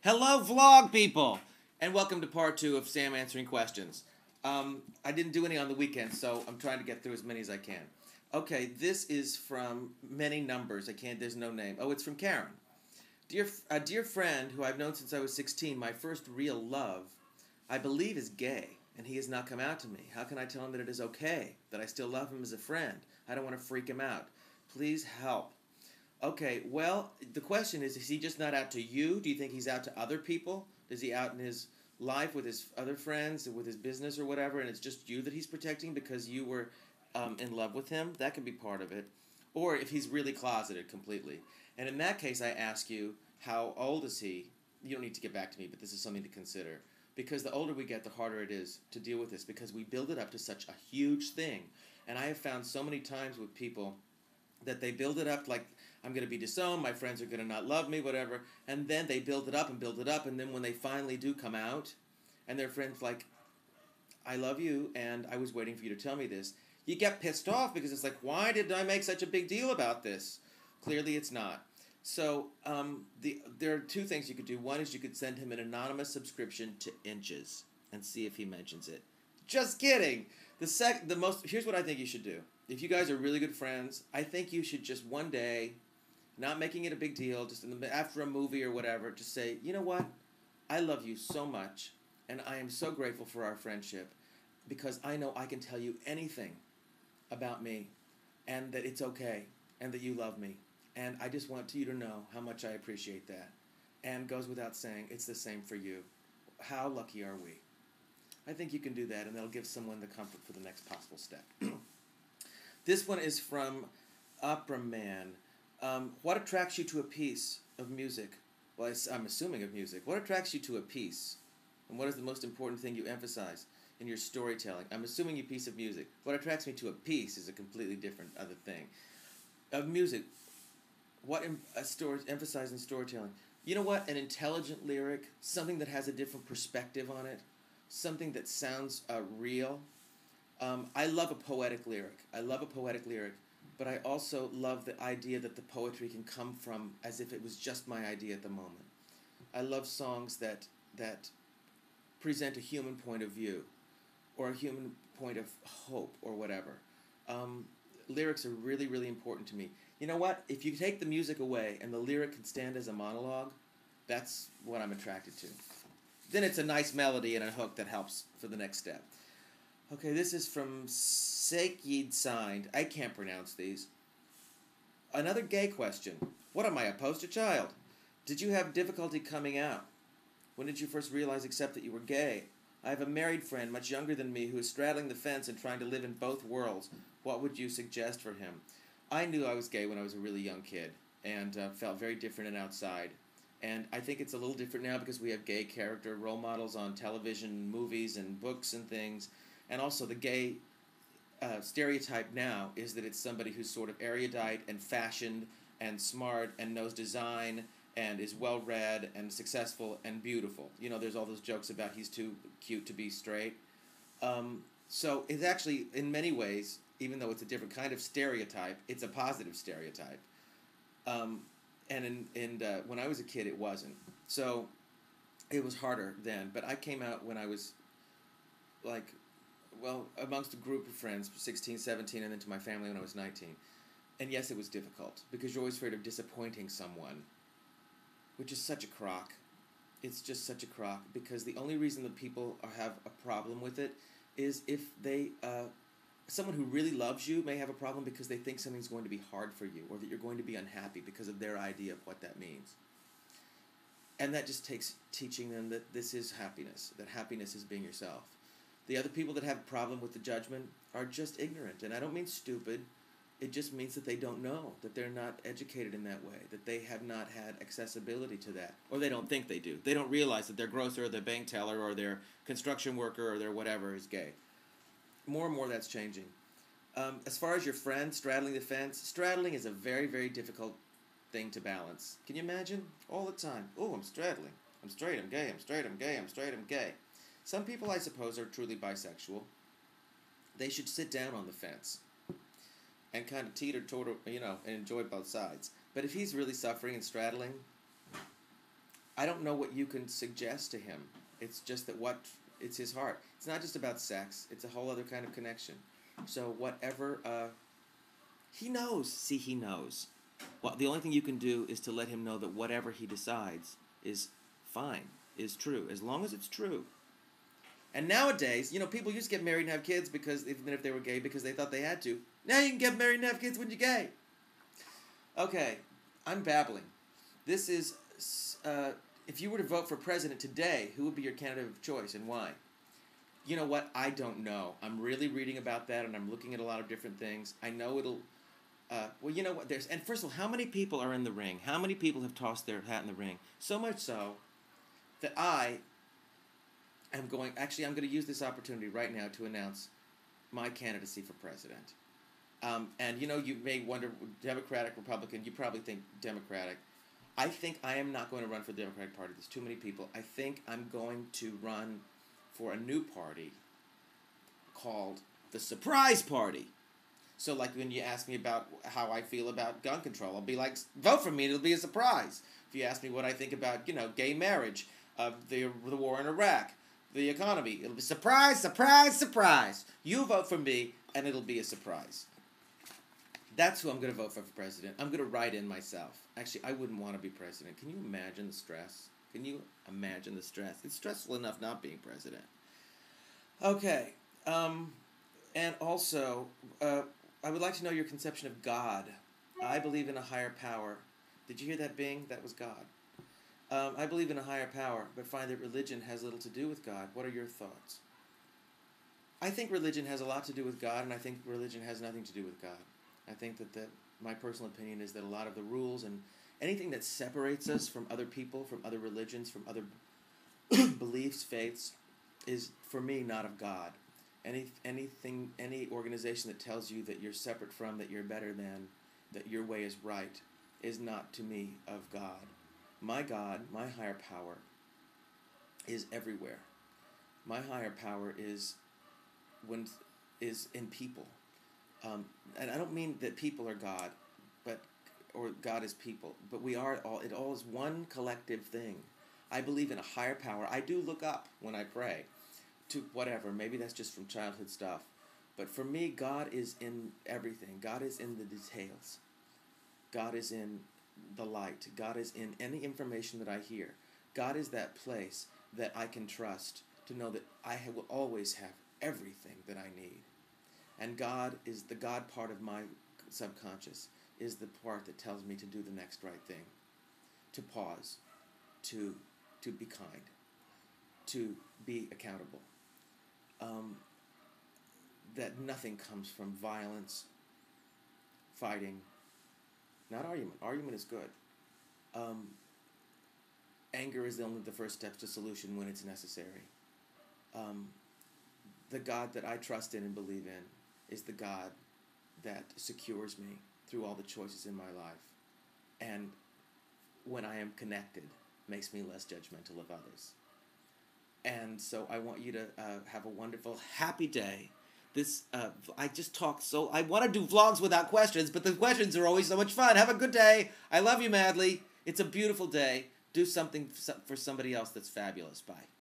Hello, vlog people, and welcome to part 2 of Sam answering questions. I didn't do any on the weekend, so I'm trying to get through as many as I can. Okay, this is from many numbers. There's no name. Oh, it's from Karen. Dear friend who I've known since I was 16, my first real love, I believe is gay, and he has not come out to me. How can I tell him that it is okay, that I still love him as a friend? I don't want to freak him out. Please help. Okay, well, the question is he just not out to you? Do you think he's out to other people? Is he out in his life with his other friends, with his business or whatever, and it's just you that he's protecting because you were in love with him? That could be part of it. Or if he's really closeted completely. And in that case, I ask you, how old is he? You don't need to get back to me, but this is something to consider. Because the older we get, the harder it is to deal with this, because we build it up to such a huge thing. And I have found so many times with people that they build it up like, I'm going to be disowned, my friends are going to not love me, whatever, and then they build it up, and then when they finally do come out, and their friend's like, I love you, and I was waiting for you to tell me this, you get pissed off because it's like, why did I make such a big deal about this? Clearly it's not. So there are two things you could do. One is you could send him an anonymous subscription to Inches and see if he mentions it. Just kidding! Here's what I think you should do. If you guys are really good friends, I think you should just one day, not making it a big deal, just after a movie or whatever, just say, you know what? I love you so much, and I am so grateful for our friendship, because I know I can tell you anything about me, and that it's okay, and that you love me. And I just want you to know how much I appreciate that. And goes without saying, it's the same for you. How lucky are we? I think you can do that, and that'll give someone the comfort for the next possible step. This one is from Opera Man. What attracts you to a piece of music? Well, I'm assuming of music. What attracts you to a piece? And what is the most important thing you emphasize in your storytelling? I'm assuming a piece of music. What attracts me to a piece is a completely different other thing. Of music, what emphasize in storytelling? You know what? An intelligent lyric, something that has a different perspective on it, something that sounds real. I love a poetic lyric. But I also love the idea that the poetry can come from as if it was just my idea at the moment. I love songs that present a human point of view, or a human point of hope, or whatever. Lyrics are really, really important to me. You know what? If you take the music away and the lyric can stand as a monologue, that's what I'm attracted to. Then it's a nice melody and a hook that helps for the next step. Okay, this is from Sekid Signed. I can't pronounce these. Another gay question. What am I, a poster child? Did you have difficulty coming out? When did you first accept that you were gay? I have a married friend much younger than me who is straddling the fence and trying to live in both worlds. What would you suggest for him? I knew I was gay when I was a really young kid, and felt very different and outside. And I think it's a little different now because we have gay character role models on television, movies, and books and things. And also the gay stereotype now is that it's somebody who's sort of erudite and fashioned and smart and knows design and is well-read and successful and beautiful. You know, there's all those jokes about he's too cute to be straight. So it's actually, in many ways, even though it's a different kind of stereotype, it's a positive stereotype. And when I was a kid, it wasn't. So it was harder then. But I came out when I was, like, well, amongst a group of friends, 16, 17, and then to my family when I was 19. And yes, it was difficult, because you're always afraid of disappointing someone, which is such a crock. It's just such a crock, because the only reason that people have a problem with it is if they, someone who really loves you may have a problem because they think something's going to be hard for you, or that you're going to be unhappy because of their idea of what that means. And that just takes teaching them that this is happiness, that happiness is being yourself. The other people that have a problem with the judgment are just ignorant. And I don't mean stupid. It just means that they don't know, that they're not educated in that way, that they have not had accessibility to that. Or they don't think they do. They don't realize that their grocer or their bank teller or their construction worker or their whatever is gay. More and more that's changing. As far as your friend straddling the fence, straddling is a very, very difficult thing to balance. Can you imagine? All the time. Oh, I'm straddling. I'm straight, I'm gay, I'm straight, I'm gay, I'm straight, I'm gay. Some people, I suppose, are truly bisexual. They should sit down on the fence and kind of teeter, and enjoy both sides. But if he's really suffering and straddling, I don't know what you can suggest to him. It's just that it's his heart. It's not just about sex. It's a whole other kind of connection. So whatever, he knows. See, he knows. Well, the only thing you can do is to let him know that whatever he decides is fine, is true, as long as it's true. And nowadays, people used to get married and have kids because, even if they were gay, because they thought they had to. Now you can get married and have kids when you're gay. Okay, I'm babbling. This is, if you were to vote for president today, who would be your candidate of choice and why? You know what? I don't know. I'm really reading about that, and I'm looking at a lot of different things. I know it'll... well, you know what? And first of all, how many people are in the ring? How many people have tossed their hat in the ring? So much so that I'm going to use this opportunity right now to announce my candidacy for president. And you may wonder, Democratic, Republican, you probably think Democratic. I think I am not going to run for the Democratic Party. There's too many people. I think I'm going to run for a new party called the Surprise Party. So like when you ask me about how I feel about gun control, I'll be like, vote for me, it'll be a surprise. If you ask me what I think about, gay marriage, the war in Iraq, the economy, it'll be surprise, surprise, surprise. You vote for me, and it'll be a surprise. That's who I'm going to vote for president. I'm going to write in myself. Actually, I wouldn't want to be president. Can you imagine the stress? Can you imagine the stress? It's stressful enough not being president. Okay. And also, I would like to know your conception of God. I believe in a higher power. Did you hear that bing? That was God. I believe in a higher power, but find that religion has little to do with God. What are your thoughts? I think religion has a lot to do with God, and I think religion has nothing to do with God. I think that my personal opinion is that a lot of the rules and anything that separates us from other people, from other religions, from other beliefs, faiths, is, for me, not of God. Any organization that tells you that you're separate from, that you're better than, that your way is right, is not, to me, of God. My God, my higher power, is everywhere. My higher power is in people. And I don't mean that people are God, or God is people, but we are all, it all is one collective thing. I believe in a higher power. I do look up when I pray to whatever, maybe that's just from childhood stuff. But for me, God is in everything. God is in the details. God is in the light. God is in any information that I hear. God is that place that I can trust to know that I will always have everything that I need. And God is the God part of my subconscious, is the part that tells me to do the next right thing, to pause, to be kind, to be accountable. That nothing comes from violence, fighting, not argument. Argument is good. Anger is only the first step to solution when it's necessary. The God that I trust in and believe in is the God that secures me through all the choices in my life. And when I am connected, makes me less judgmental of others. And so I want you to have a wonderful, happy day. I just talk so... I want to do vlogs without questions, but the questions are always so much fun. Have a good day. I love you madly. It's a beautiful day. Do something for somebody else that's fabulous. Bye.